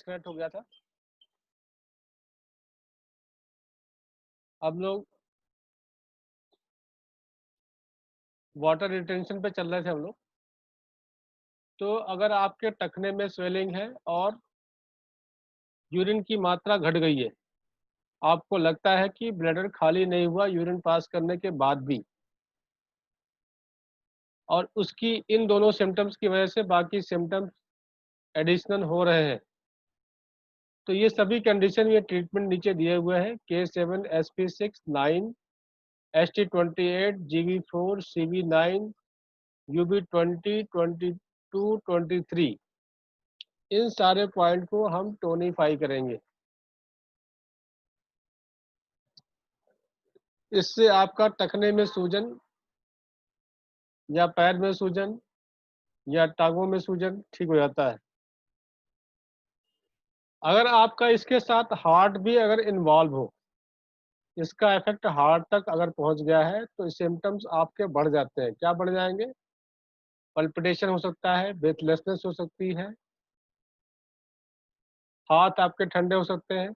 Disconnect हो गया था। अब लोग वाटर रिटेंशन पे चल रहे थे हम लोग। तो अगर आपके टखने में स्वेलिंग है और यूरिन की मात्रा घट गई है, आपको लगता है कि ब्लैडर खाली नहीं हुआ यूरिन पास करने के बाद भी, और उसकी इन दोनों सिम्टम्स की वजह से बाकी सिम्टम्स एडिशनल हो रहे हैं, तो ये सभी कंडीशन, ये ट्रीटमेंट नीचे दिए हुए हैं। K7 SP6 9 ST28 GB4 CV9 UB20 22 23, इन सारे पॉइंट को हम टोनिफाई करेंगे। इससे आपका टखने में सूजन या पैर में सूजन या टांगों में सूजन ठीक हो जाता है। अगर आपका इसके साथ हार्ट भी अगर इन्वॉल्व हो, इसका इफेक्ट हार्ट तक अगर पहुंच गया है, तो सिम्टम्स आपके बढ़ जाते हैं। क्या बढ़ जाएंगे? पल्पिटेशन हो सकता है, ब्रेथलेसनेस हो सकती है, हाथ आपके ठंडे हो सकते हैं,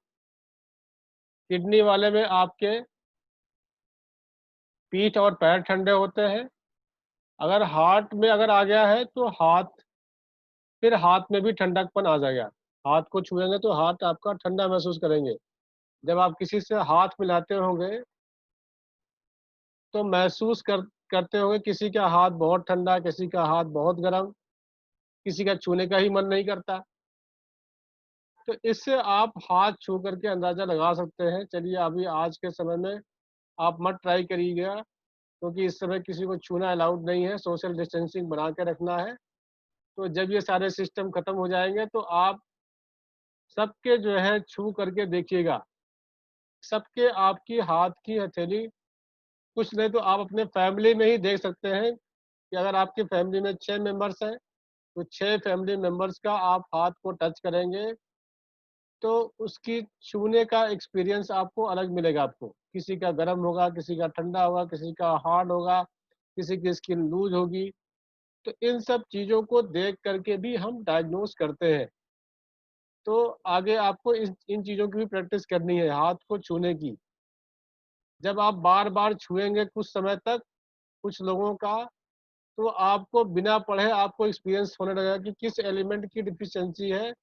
किडनी वाले में आपके पीठ और पैर ठंडे होते हैं। अगर हार्ट में अगर आ गया है तो फिर हाथ में भी ठंडकपन आ जाएगा। हाथ को छुएंगे तो हाथ आपका ठंडा महसूस करेंगे। जब आप किसी से हाथ मिलाते होंगे तो महसूस करते होंगे किसी का हाथ बहुत ठंडा, किसी का हाथ बहुत गर्म, किसी का छूने का ही मन नहीं करता। तो इससे आप हाथ छू करके अंदाजा लगा सकते हैं। चलिए अभी आज के समय में आप मत ट्राई करिएगा, क्योंकि इस समय किसी को छूना अलाउड नहीं है, सोशल डिस्टेंसिंग बना के रखना है। तो जब ये सारे सिस्टम खत्म हो जाएंगे तो आप सबके जो है छू करके देखिएगा, सबके आपकी हाथ की हथेली, कुछ नहीं तो आप अपने फैमिली में ही देख सकते हैं कि अगर आपकी फैमिली में 6 मेंबर्स हैं, तो 6 फैमिली मेंबर्स का आप हाथ को टच करेंगे तो उसकी छूने का एक्सपीरियंस आपको अलग मिलेगा। आपको किसी का गर्म होगा, किसी का ठंडा होगा, किसी का हार्ड होगा, किसी की स्किन लूज होगी। तो इन सब चीज़ों को देख करके भी हम डायग्नोस करते हैं। तो आगे आपको इन चीज़ों की भी प्रैक्टिस करनी है, हाथ को छूने की। जब आप बार बार छुएंगे कुछ समय तक कुछ लोगों का, तो आपको बिना पढ़े आपको एक्सपीरियंस होने लगेगा कि किस एलिमेंट की डिफिशियंसी है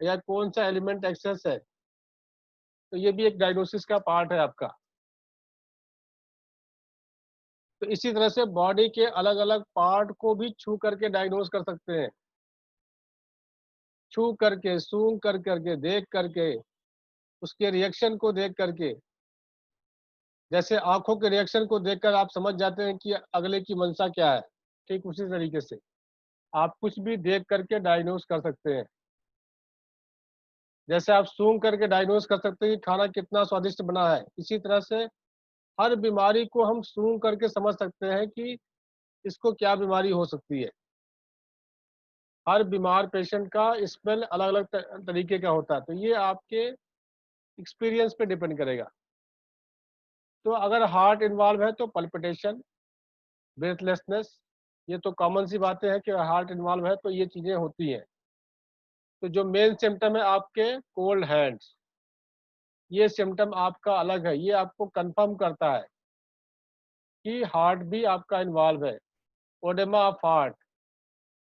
या कौन सा एलिमेंट एक्सेस है। तो ये भी एक डायग्नोसिस का पार्ट है आपका। तो इसी तरह से बॉडी के अलग अलग पार्ट को भी छू करके डायग्नोस कर सकते हैं। छू करके, सूंघ कर करके, देख करके, उसके रिएक्शन को देख करके, जैसे आंखों के रिएक्शन को देखकर आप समझ जाते हैं कि अगले की मंशा क्या है, ठीक उसी तरीके से आप कुछ भी देख करके डायग्नोस कर सकते हैं। जैसे आप सूंघ करके डायग्नोस कर सकते हैं कि खाना कितना स्वादिष्ट बना है, इसी तरह से हर बीमारी को हम सूंघ करके समझ सकते हैं कि इसको क्या बीमारी हो सकती है। हर बीमार पेशेंट का स्मेल अलग अलग तरीके का होता है, तो ये आपके एक्सपीरियंस पे डिपेंड करेगा। तो अगर हार्ट इन्वॉल्व है तो पल्पिटेशन, ब्रेथलेसनेस, ये तो कॉमन सी बातें हैं कि हार्ट इन्वॉल्व है तो ये चीज़ें होती हैं। तो जो मेन सिम्टम है आपके कोल्ड हैंड्स, ये सिम्टम आपका अलग है, ये आपको कंफर्म करता है कि हार्ट भी आपका इन्वॉल्व है। ओडेमा ऑफ हार्ट,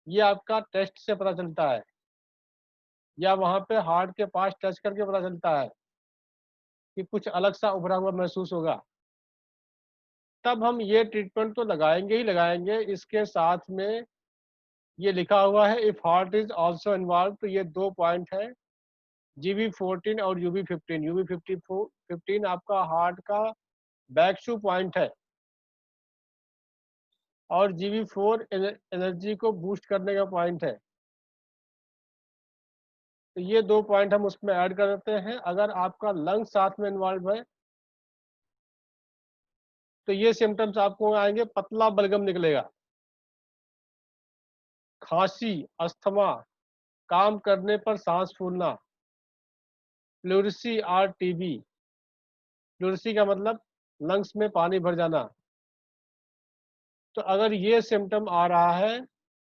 ये आपका टेस्ट से पता चलता है, या वहाँ पे हार्ट के पास टच करके पता चलता है कि कुछ अलग सा उभरा हुआ महसूस होगा। तब हम ये ट्रीटमेंट तो लगाएंगे ही लगाएंगे। इसके साथ में ये लिखा हुआ है if heart is also involve, तो ये 2 पॉइंट है, GB14 और UB15। UB15 आपका हार्ट का बैक शू पॉइंट है, और GB4 एनर्जी को बूस्ट करने का पॉइंट है। तो ये 2 पॉइंट हम उसमें ऐड कर देते हैं। अगर आपका लंग साथ में इन्वॉल्व है तो ये सिम्टम्स आपको आएंगे, पतला बलगम निकलेगा, खांसी, अस्थमा, काम करने पर सांस फूलना, प्लूरिसी और टीबी। प्लूरिसी का मतलब लंग्स में पानी भर जाना। तो अगर ये सिम्टम आ रहा है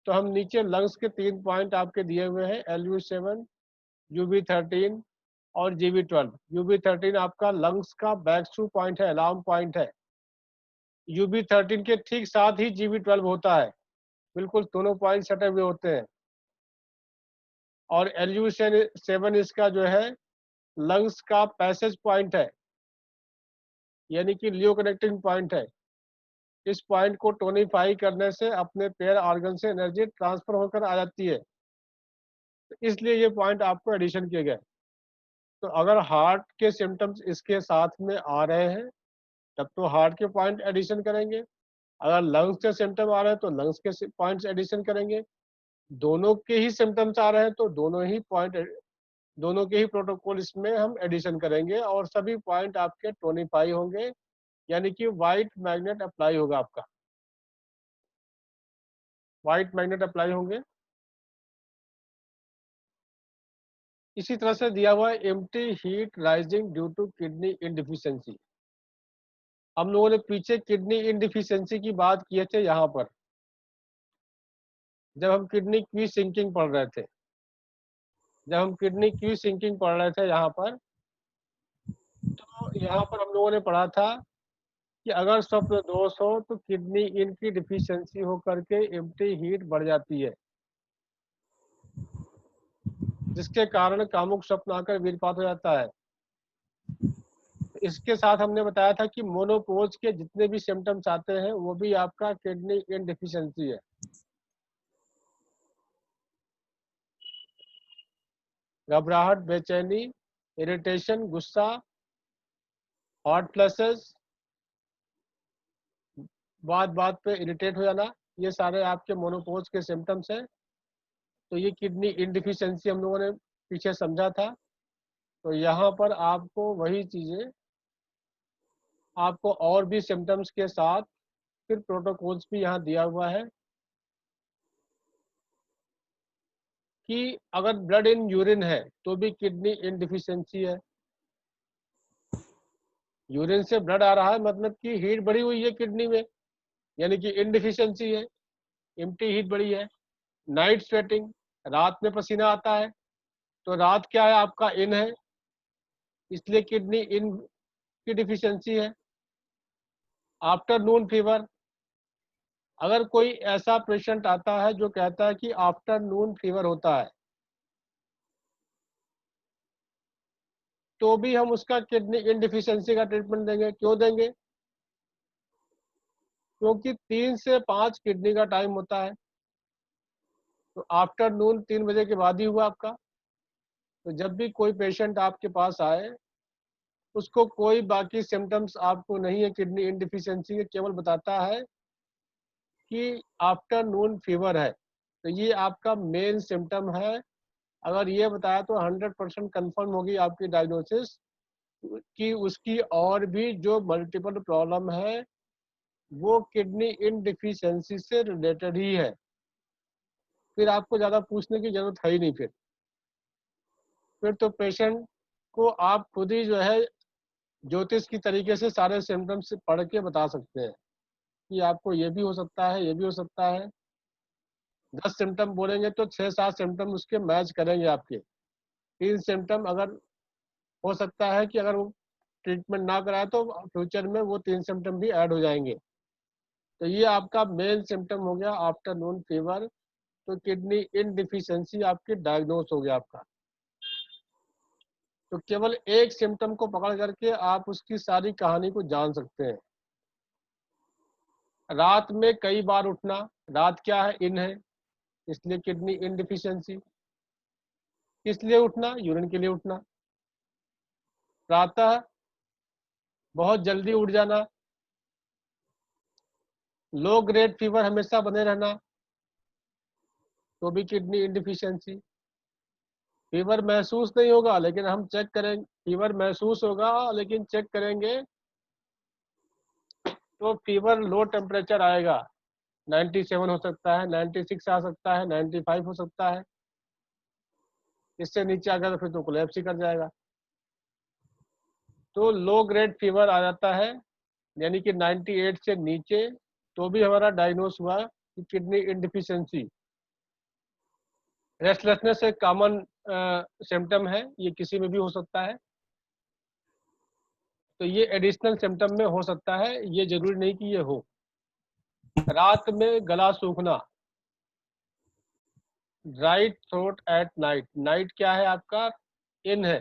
तो हम नीचे लंग्स के 3 पॉइंट आपके दिए हुए हैं, LU7 UB13 और GB12। UB13 आपका लंग्स का बैकस्टू पॉइंट है, अलार्म पॉइंट है। UB13 के ठीक साथ ही GB12 होता है, बिल्कुल दोनों पॉइंट सटे हुए होते हैं। और LU7 इसका जो है लंग्स का पैसेज पॉइंट है, यानी कि लियो कनेक्टिंग पॉइंट है। इस पॉइंट को टोनिफाई करने से अपने पेयर ऑर्गन से एनर्जी ट्रांसफर होकर आ जाती है, तो इसलिए ये पॉइंट आपको एडिशन किए गए। तो अगर हार्ट के सिम्टम्स इसके साथ में आ रहे हैं तब तो हार्ट के पॉइंट एडिशन करेंगे, अगर लंग्स के सिम्टम आ रहे हैं तो लंग्स के पॉइंट्स एडिशन करेंगे, दोनों के ही सिम्टम्स आ रहे हैं तो दोनों के ही प्रोटोकॉल इसमें हम एडिशन करेंगे और सभी पॉइंट आपके टोनिफाई होंगे, यानी कि व्हाइट मैग्नेट अप्लाई होगा, आपका व्हाइट मैग्नेट अप्लाई होंगे। इसी तरह से दिया हुआ है empty heat rising due to kidney yin deficiency. हम लोगों ने पीछे किडनी इनडिफिशियंसी की बात किए थे यहाँ पर, जब हम किडनी की सिंकिंग पढ़ रहे थे, यहाँ पर, तो यहाँ पर हम लोगों ने पढ़ा था कि अगर स्वप्न दोष हो तो किडनी इन की डिफिशियंसी होकर के एम्प्टी हीट बढ़ जाती है, जिसके कारण कामुक स्वप्न आकर वीरपात हो जाता है। इसके साथ हमने बताया था कि मोनोपोज के जितने भी सिम्टम्स आते हैं वो भी आपका किडनी इन डिफिशियंसी है। घबराहट, बेचैनी, इरिटेशन, गुस्सा, हॉट फ्लैशेस, बात बात पे इरिटेट हो जाना, ये सारे आपके मोनोपोज के सिम्टम्स हैं। तो ये किडनी इनडिफिशियंसी हम लोगों ने पीछे समझा था। तो यहाँ पर आपको वही चीजें, आपको और भी सिम्टम्स के साथ फिर प्रोटोकॉल्स भी यहाँ दिया हुआ है कि अगर ब्लड इन यूरिन है तो भी किडनी इनडिफिशियंसी है। यूरिन से ब्लड आ रहा है मतलब कि हीट बढ़ी हुई है किडनी में, यानी कि इनडिफिशियंसी है, एम्प्टी हीट बढ़ी है। नाइट स्वेटिंग, रात में पसीना आता है, तो रात क्या है, आपका इन है, इसलिए किडनी इन की डिफिशियंसी है। आफ्टरनून फीवर, अगर कोई ऐसा पेशेंट आता है जो कहता है कि आफ्टरनून फीवर होता है, तो भी हम उसका किडनी इनडिफिशियंसी का ट्रीटमेंट देंगे। क्यों देंगे? क्योंकि 3 से 5 किडनी का टाइम होता है, तो आफ्टरनून 3 बजे के बाद ही हुआ आपका। तो जब भी कोई पेशेंट आपके पास आए, उसको कोई बाकी सिम्टम्स आपको नहीं है किडनी इनडिफिशियंसी के, केवल बताता है कि आफ्टरनून फीवर है, तो ये आपका मेन सिम्टम है। अगर ये बताया तो 100% कन्फर्म होगी आपकी डायग्नोसिस कि उसकी और भी जो मल्टीपल प्रॉब्लम है वो किडनी इनडिफिशियंसी से रिलेटेड ही है। फिर आपको ज़्यादा पूछने की जरूरत है ही नहीं। फिर तो पेशेंट को आप खुद ही जो है ज्योतिष की तरीके से सारे सिम्टम्स पढ़ के बता सकते हैं कि आपको ये भी हो सकता है, ये भी हो सकता है। 10 सिम्टम बोलेंगे तो 6-7 सिम्टम उसके मैच करेंगे आपके। 3 सिम्टम अगर हो सकता है कि अगर वो ट्रीटमेंट ना कराए तो फ्यूचर में वो 3 सिम्टम भी ऐड हो जाएंगे। तो ये आपका मेन सिम्टम हो गया आफ्टरनून फीवर। तो किडनी इनडिफिशियंसी आपकी डायग्नोस हो गया आपका। तो केवल एक सिम्टम को पकड़ करके आप उसकी सारी कहानी को जान सकते हैं। रात में कई बार उठना, रात क्या है, इन है, इसलिए किडनी इनडिफिशियंसी। किस लिए उठना? यूरिन के लिए उठना। प्रातः बहुत जल्दी उठ जाना, लो ग्रेड फीवर हमेशा बने रहना, तो भी किडनी इनडिफिशियंसी। फीवर महसूस नहीं होगा लेकिन हम चेक करेंगे, फीवर महसूस होगा लेकिन चेक करेंगे तो फीवर लो टेम्परेचर आएगा, 97 हो सकता है, 96 आ सकता है, 95 हो सकता है। इससे नीचे आ गया तो फिर तो कोलैप्स ही कर जाएगा। तो लो ग्रेड फीवर आ जाता है, यानी कि 98 से नीचे, तो भी हमारा डायग्नोस हुआ कि किडनी इनडिफिशियंसी। रेस्टलेसनेस एक कॉमन सिम्टम है, ये किसी में भी हो सकता है। तो ये एडिशनल सिम्टम में हो सकता है, ये जरूरी नहीं कि ये हो। रात में गला सूखना, dry throat at night. Night क्या है आपका? इन है,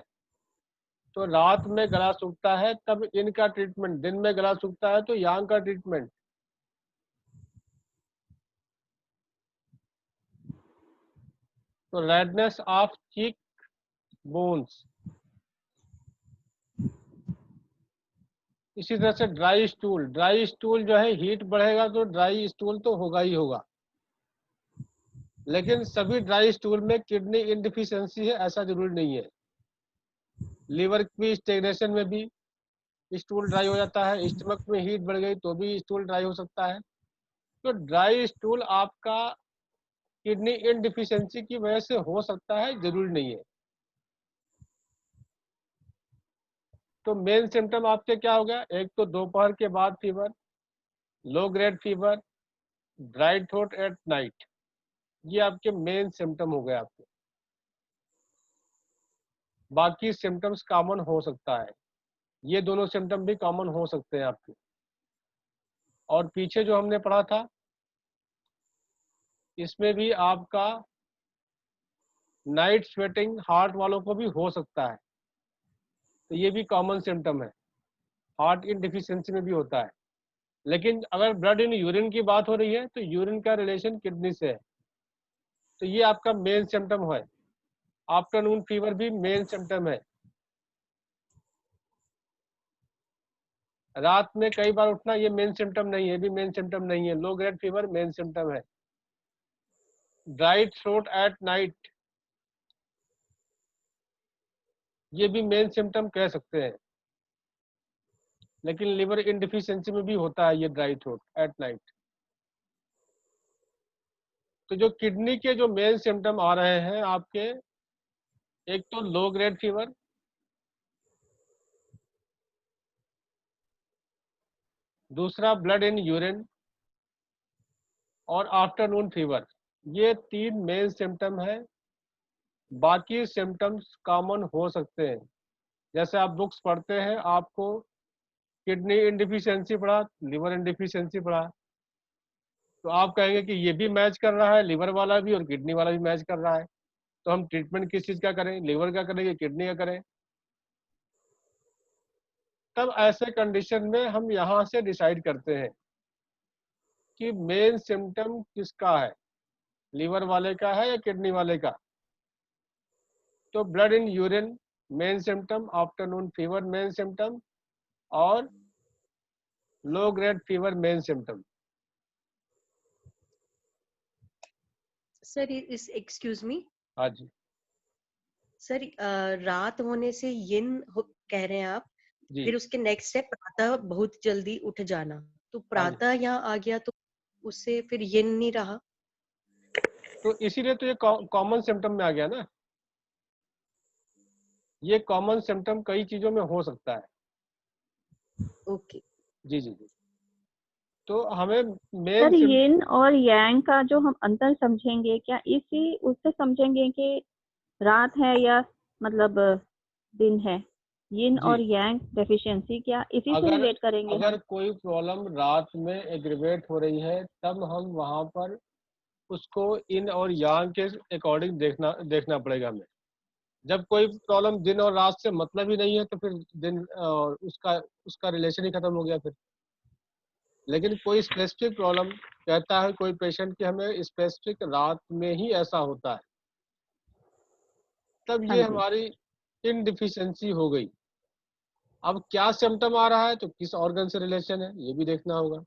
तो रात में गला सूखता है तब इन का ट्रीटमेंट, दिन में गला सूखता है तो यांग का ट्रीटमेंट। तो रेडनेस ऑफ चीक बोन्स, इसी तरह से ड्राई स्टूल। ड्राई स्टूल जो है, हीट बढ़ेगा तो ड्राई स्टूल तो होगा ही होगा, लेकिन सभी ड्राई स्टूल में किडनी इनडिफिशियंसी है ऐसा जरूरी नहीं है। लीवर की स्टेग्नेशन में भी स्टूल ड्राई हो जाता है, स्टमक में हीट बढ़ गई तो भी स्टूल ड्राई हो सकता है। तो ड्राई स्टूल आपका किडनी इनडिफिशियंसी की वजह से हो सकता है, जरूरी नहीं है। तो मेन सिम्टम आपके क्या हो गया? एक तो दोपहर के बाद fever, low grade fever, dry throat at night, ये आपके मेन सिम्टम हो गए आपके। बाकी सिम्टम्स कॉमन हो सकता है, ये दोनों सिम्टम भी कॉमन हो सकते हैं आपके। और पीछे जो हमने पढ़ा था, इसमें भी आपका नाइट स्वेटिंग हार्ट वालों को भी हो सकता है, तो ये भी कॉमन सिम्टम है, हार्ट इनडिफिशियंसी में भी होता है। लेकिन अगर ब्लड इन यूरिन की बात हो रही है तो यूरिन का रिलेशन किडनी से है, तो ये आपका मेन सिम्टम है। आफ्टरनून फीवर भी मेन सिम्टम है। रात में कई बार उठना, ये मेन सिम्टम नहीं है, भी मेन सिम्टम नहीं है। लो ग्रेड फीवर मेन सिम्टम है। ड्राई थ्रोट एट नाइट, ये भी मेन सिम्टम कह सकते हैं, लेकिन लिवर इनडिफिशियंसी में भी होता है ये ड्राई थ्रोट एट नाइट। तो जो किडनी के जो मेन सिम्टम आ रहे हैं आपके, एक तो लो ग्रेड फीवर, दूसरा ब्लड इन यूरिन, और आफ्टरनून फीवर, ये 3 मेन सिम्टम है। बाकी सिम्टम्स कॉमन हो सकते हैं। जैसे आप बुक्स पढ़ते हैं, आपको किडनी इनडिफिशियंसी पढ़ा, लिवर इनडिफिशियंसी पढ़ा, तो आप कहेंगे कि ये भी मैच कर रहा है, लिवर वाला भी और किडनी वाला भी मैच कर रहा है, तो हम ट्रीटमेंट किस चीज़ का करें? लिवर का करें या किडनी का करें? तब ऐसे कंडीशन में हम यहाँ से डिसाइड करते हैं कि मेन सिम्टम किसका है, लिवर वाले का है या किडनी वाले का। तो blood in urine main symptom, afternoon fever main symptom, और low grade fever main symptom. Sir इस एक्सक्यूज मी, हाँ जी सर रात होने से कह रहे हैं आप, जी। फिर उसके नेक्स्ट स्टेप प्रातः बहुत जल्दी उठ जाना, तो हाँ जी, प्रातः यहाँ आ गया तो उससे फिर यिन नहीं रहा। तो इसीलिए तो ये कॉमन सिम्टम में आ गया ना। ये कॉमन सिम्टम कई चीजों में हो सकता है। ओके। जी जी जी। तो हमें मेन सर यिन और यांग का जो हम अंतर समझेंगे, क्या इसी उससे समझेंगे कि रात है या मतलब दिन है? यिन जी, और यांग डेफिशिएंसी क्या इसी से अगर रिलेट करेंगे अगर हम? कोई प्रॉब्लम रात में एग्रीवेट हो रही है, तब हम वहां पर उसको इन और यांग के अकॉर्डिंग देखना पड़ेगा हमें। जब कोई प्रॉब्लम दिन और रात से मतलब ही नहीं है, तो फिर दिन उसका उसका रिलेशन ही खत्म हो गया फिर। लेकिन कोई स्पेसिफिक प्रॉब्लम कहता है कोई पेशेंट कि हमें स्पेसिफिक रात में ही ऐसा होता है, तब हाँ ये जी। हमारी इनडिफिशियंसी हो गई। अब क्या सिम्टम आ रहा है तो किस ऑर्गन से रिलेशन है, ये भी देखना होगा।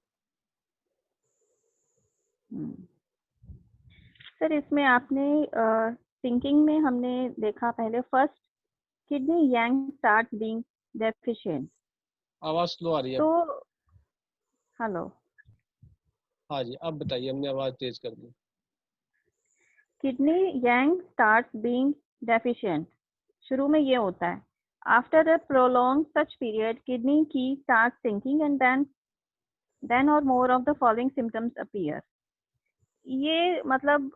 सर इसमें आपने थिंकिंग में हमने देखा पहले, फर्स्ट किडनी यांग स्टार्ट बीइंग डेफिशिएंट। आवाज स्लो आ रही है। तो हेलो, हाँ जी, अब बताइए, हमने आवाज तेज कर दी। किडनी यांग स्टार्ट्स बीइंग डेफिशिएंट, शुरू में ये होता है। After a prolong such period kidney की starts sinking and then or more of the following symptoms appear. ये मतलब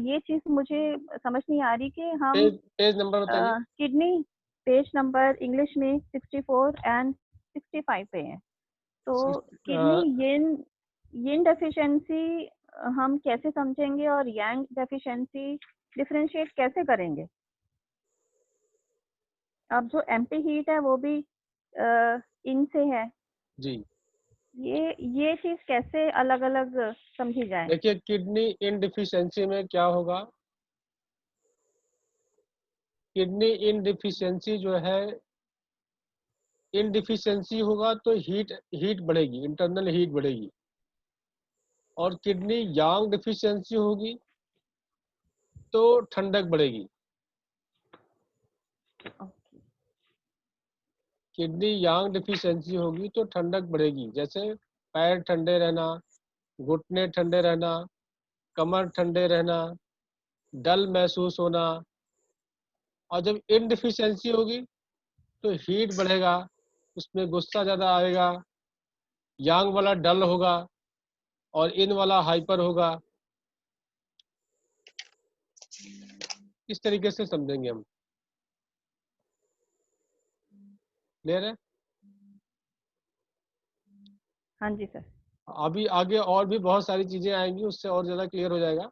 ये चीज मुझे समझ नहीं आ रही कि हम पेज नंबर बताइए। किडनी पेज नंबर इंग्लिश में 64 एंड 65 पे है। तो किडनी यिन डेफिशिएंसी हम कैसे समझेंगे और यांग डेफिशिएंसी डिफरेंशिएट कैसे करेंगे? अब जो एम्प्टी हीट है वो भी इन से है जी, ये चीज कैसे अलग अलग समझी जाए? देखिए किडनी इनडिफिशियंसी में क्या होगा, किडनी इनडिफिशियंसी जो है, इनडिफिशियंसी होगा तो हीट बढ़ेगी, इंटरनल हीट बढ़ेगी। और किडनी यांग डिफिशियंसी होगी तो ठंडक बढ़ेगी। किडनी यांग डिफिशियंसी होगी तो ठंडक बढ़ेगी, जैसे पैर ठंडे रहना, घुटने ठंडे रहना, कमर ठंडे रहना, डल महसूस होना। और जब इनडिफिशियंसी होगी तो हीट बढ़ेगा, उसमें गुस्सा ज़्यादा आएगा, यांग वाला डल होगा और इन वाला हाइपर होगा। इस तरीके से समझेंगे हम। क्लियर है? हाँ जी सर। अभी आगे और भी बहुत सारी चीजें आएंगी, उससे और ज़्यादा क्लियर हो जाएगा।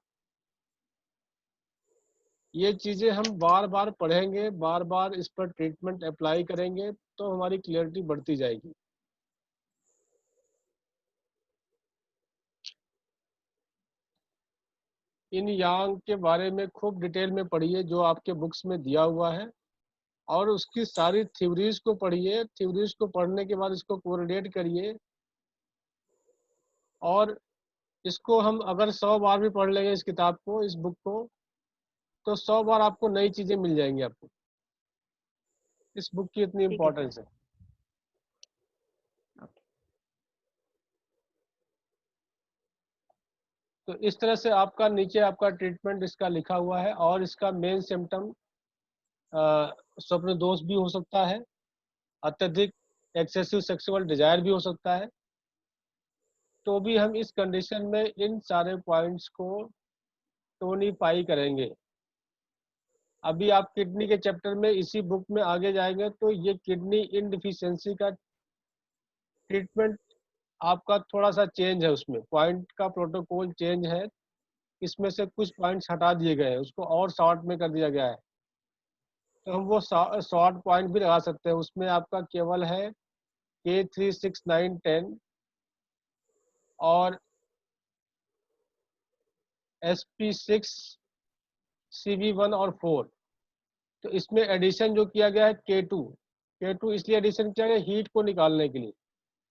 ये चीजें हम बार बार पढ़ेंगे, बार बार इस पर ट्रीटमेंट अप्लाई करेंगे तो हमारी क्लियरिटी बढ़ती जाएगी। इन यांग के बारे में खूब डिटेल में पढ़िए जो आपके बुक्स में दिया हुआ है, और उसकी सारी थ्योरीज को पढ़िए। थ्योरीज को पढ़ने के बाद इसको कोरिलेट करिए, और इसको हम अगर 100 बार भी पढ़ लेंगे इस किताब को, इस बुक को, तो 100 बार आपको नई चीजें मिल जाएंगी। आपको इस बुक की इतनी ठीक है सर। इम्पोर्टेंस है। ओके। तो इस तरह से आपका नीचे आपका ट्रीटमेंट इसका लिखा हुआ है। और इसका मेन सिम्टम स्वप्न दोष भी हो सकता है, अत्यधिक एक्सेसिव सेक्सुअल डिजायर भी हो सकता है। तो भी हम इस कंडीशन में इन सारे पॉइंट्स को टोनीफाई करेंगे। अभी आप किडनी के चैप्टर में इसी बुक में आगे जाएंगे तो ये किडनी इनडिफिशियंसी का ट्रीटमेंट आपका थोड़ा सा चेंज है, उसमें पॉइंट का प्रोटोकॉल चेंज है। इसमें से कुछ पॉइंट्स हटा दिए गए हैं, उसको और शॉर्ट में कर दिया गया है। तो हम वो शॉर्ट पॉइंट भी लगा सकते हैं। उसमें आपका केवल है K3, 6, 9, 10 और SP6, CV1 और 4। तो इसमें एडिशन जो किया गया है K2 इसलिए एडिशन किया गया हीट को निकालने के लिए,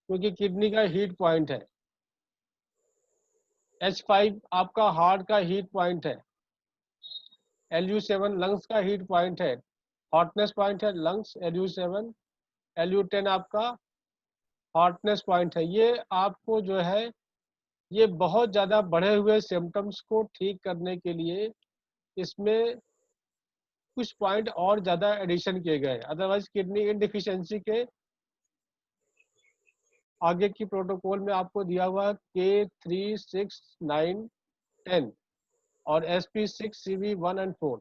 क्योंकि किडनी का हीट पॉइंट है। H5 आपका हार्ट का हीट पॉइंट है। Lu7 लंग्स का हीट पॉइंट है, हॉटनेस पॉइंट है लंग्स Lu7। Lu10 आपका हॉटनेस पॉइंट है। ये आपको जो है, ये बहुत ज़्यादा बढ़े हुए सिम्टम्स को ठीक करने के लिए इसमें कुछ पॉइंट और ज़्यादा एडिशन किए गए। अदरवाइज किडनी इनडिफिशियंसी के आगे की प्रोटोकॉल में आपको दिया हुआ है K3, 6, 9, 10 और SP6, CV1 और 4।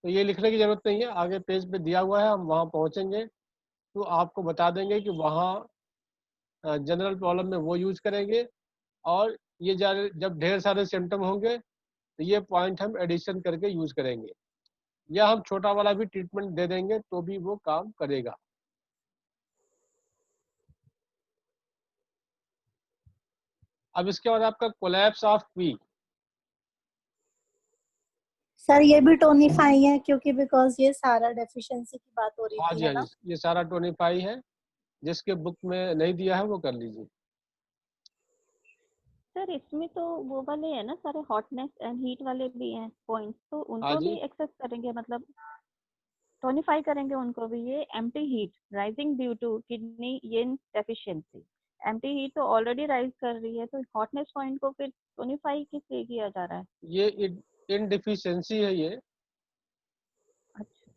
तो ये लिखने की ज़रूरत नहीं है, आगे पेज पे दिया हुआ है। हम वहाँ पहुँचेंगे तो आपको बता देंगे कि वहाँ जनरल प्रॉब्लम में वो यूज करेंगे, और ये जब ढेर सारे सिम्टम होंगे तो ये पॉइंट हम एडिशन करके यूज करेंगे, या हम छोटा वाला भी ट्रीटमेंट दे देंगे तो भी वो काम करेगा। अब इसके बाद आपका कोलैप्स ऑफ पी। सर ये भी टोनिफाई है क्योंकि बिकॉज ये सारा डेफिशिएंसी की बात हो रही हाँ थी, जी, है हाँ ना? जी, ये सारा टोनिफाई है। जिसके बुक में नहीं दिया है वो कर लीजिए। सर इसमें तो वो वाले है ना सारे हॉटनेस एंड हीट वाले भी हैं पॉइंट्स, तो हाँ उनको जी, भी एक्सेस करेंगे, मतलब टोनिफाई करेंगे उनको भी। ये empty heat rising due to kidney yin deficiency, empty heat तो ऑलरेडी राइज कर रही है, तो हॉटनेस पॉइंट को फिर टोनिफाई किस लिए किया जा रहा है? ये इनडिफिशियंसी है ये। अच्छा,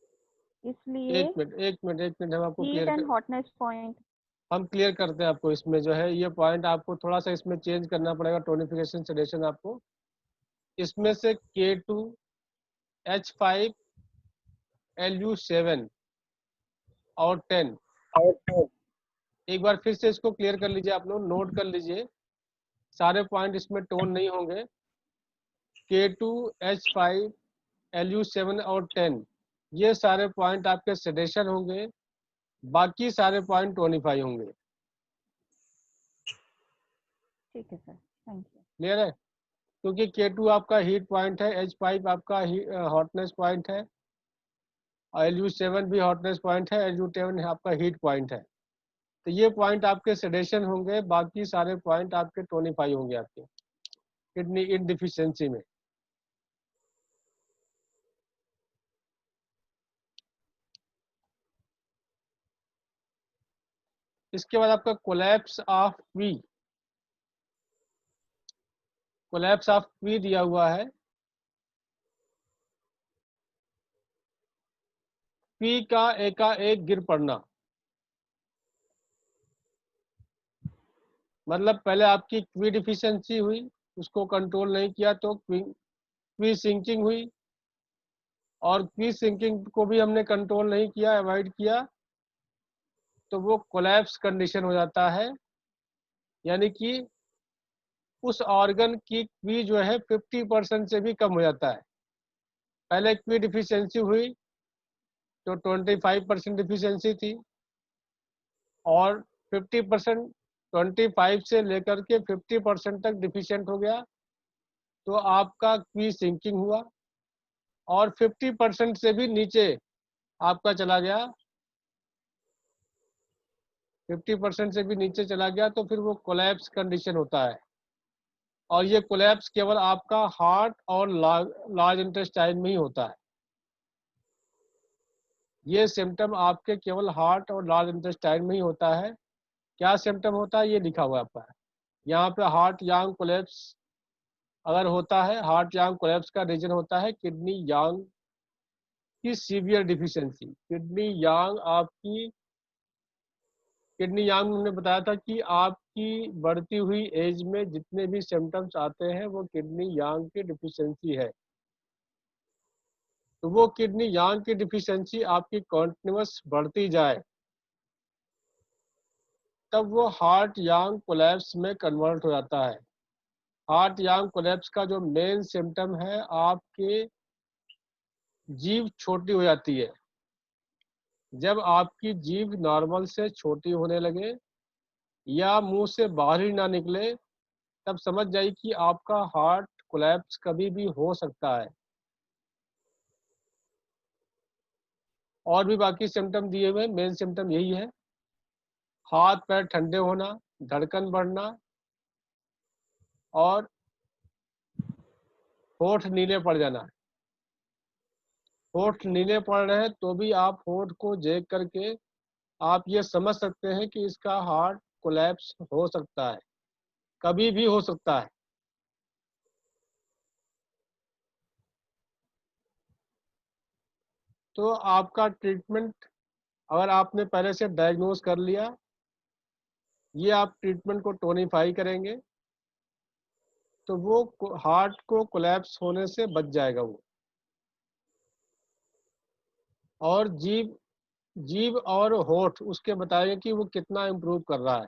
इसलिए एक मिनट हम आपको हीट एंड हॉटनेस पॉइंट। हम क्लियर करते हैं आपको। इसमें जो है ये पॉइंट आपको थोड़ा सा इसमें चेंज करना पड़ेगा, टोनिफिकेशन सेडेशन आपको इसमें से K2 H5 Lu7 और 10, एक बार फिर से इसको क्लियर कर लीजिए, आप लोग नोट कर लीजिए, सारे पॉइंट इसमें टोन नहीं होंगे। K2 H5 Lu7 और 10 ये सारे पॉइंट आपके सेडेशन होंगे, बाकी सारे पॉइंट टोनिफाई होंगे। ठीक है सर, थैंक यू। क्लियर है? क्योंकि K2 आपका हीट पॉइंट है, H5 आपका हॉटनेस पॉइंट है, और Lu7 भी हॉटनेस पॉइंट है, Lu10 आपका हीट पॉइंट है। तो ये पॉइंट आपके सेडेशन होंगे, बाकी सारे पॉइंट आपके टोनिफाई होंगे आपके किडनी इनडिफिशियंसी में। इसके बाद आपका collapse of P, collapse of P दिया हुआ है। P का एकाएक गिर पड़ना, मतलब पहले आपकी क्वी डिफिशियंसी हुई, उसको कंट्रोल नहीं किया तो क्वी सिंकिंग हुई, और क्वी सिंकिंग को भी हमने कंट्रोल नहीं किया, अवॉइड किया, तो वो कोलैप्स कंडीशन हो जाता है। यानी कि उस ऑर्गन की क्वी जो है 50% से भी कम हो जाता है। पहले क्वी डिफिशियंसी हुई तो 25% डिफिशियंसी थी, और 50%, 25 से लेकर के 50% तक डिफिशियंट हो गया तो आपका क्वी सिंकिंग हुआ, और 50% से भी नीचे आपका चला गया, 50% से भी नीचे चला गया तो फिर वो कोलैप्स कंडीशन होता है। और ये कोलैप्स केवल आपका हार्ट और लार्ज इंटेस्टाइन में ही होता है। ये सिम्टम आपके केवल हार्ट और लार्ज इंटेस्टाइन में ही होता है। क्या सिम्टम होता है ये लिखा हुआ है आपका, यहाँ पे हार्ट यांग कोलैप्स अगर होता है, हार्ट यांग कोलैप्स का रीजन होता है किडनी यांग की सीवियर डिफिशियंसी। किडनी यांग आपकी, किडनी यांग में हमने बताया था कि आपकी बढ़ती हुई एज में जितने भी सिम्टम्स आते हैं वो किडनी यांग की डिफिशियंसी है। तो वो किडनी यांग की डिफिशियंसी आपकी कॉन्टिन्यूअस बढ़ती जाए तब वो हार्ट यांग कोलैप्स में कन्वर्ट हो जाता है। हार्ट यांग कोलैप्स का जो मेन सिम्टम है, आपके जीभ छोटी हो जाती है। जब आपकी जीभ नॉर्मल से छोटी होने लगे या मुंह से बाहर ही ना निकले, तब समझ जाइए कि आपका हार्ट कोलैप्स कभी भी हो सकता है। और भी बाकी सिम्टम दिए हुए, मेन सिम्टम यही है, हाथ पैर ठंडे होना, धड़कन बढ़ना, और होठ नीले पड़ जाना। होठ नीले पड़ रहे हैं तो भी आप होठ को देख करके आप ये समझ सकते हैं कि इसका हार्ट कोलैप्स हो सकता है, कभी भी हो सकता है। तो आपका ट्रीटमेंट, अगर आपने पहले से डायग्नोज कर लिया, ये आप ट्रीटमेंट को टोनिफाई करेंगे तो वो हार्ट को कोलैप्स होने से बच जाएगा वो। और जीभ जीभ और होठ उसके बताएंगे कि वो कितना इम्प्रूव कर रहा है।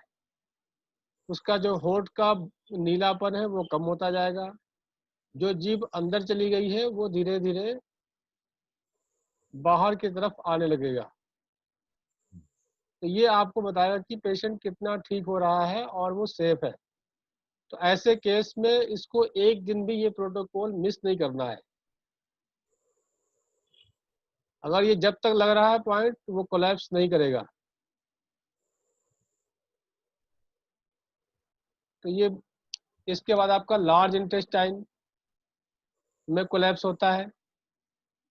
उसका जो होठ का नीलापन है वो कम होता जाएगा, जो जीभ अंदर चली गई है वो धीरे धीरे बाहर की तरफ आने लगेगा। तो ये आपको बताएगा कि पेशेंट कितना ठीक हो रहा है और वो सेफ है। तो ऐसे केस में इसको एक दिन भी ये प्रोटोकॉल मिस नहीं करना है। अगर ये जब तक लग रहा है पॉइंट वो कोलैप्स नहीं करेगा। तो ये, इसके बाद आपका लार्ज इंटेस्टाइन में कोलैप्स होता है।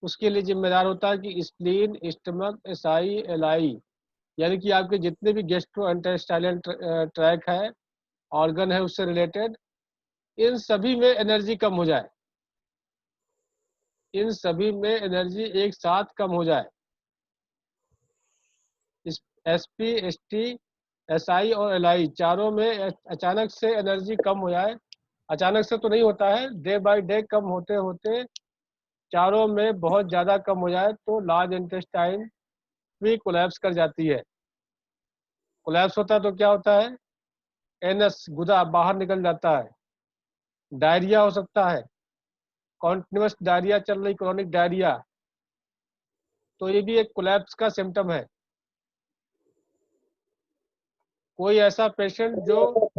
उसके लिए जिम्मेदार होता है कि स्प्लीन, स्टमक, एसाई, एलाई, यानी कि आपके जितने भी गेस्ट्रो इंटेस्टाइनल ट्रैक है, ऑर्गन है उससे रिलेटेड, इन सभी में एनर्जी कम हो जाए, इन सभी में एनर्जी एक साथ कम हो जाए। एसपी, एसटी, एसआई और एलआई चारों में अचानक से एनर्जी कम हो जाए, अचानक से तो नहीं होता है, डे बाय डे कम होते होते चारों में बहुत ज़्यादा कम हो जाए तो लार्ज इंटेस्टाइन भी कोलैप्स कर जाती है। कोलैप्स होता है तो क्या होता है, एनस गुदा बाहर निकल जाता है, डायरिया हो सकता है, कॉन्टिन्यूस डायरिया चल रही, क्रॉनिक डायरिया, तो ये भी एक कोलैप्स का सिम्टम है। कोई ऐसा पेशेंट जो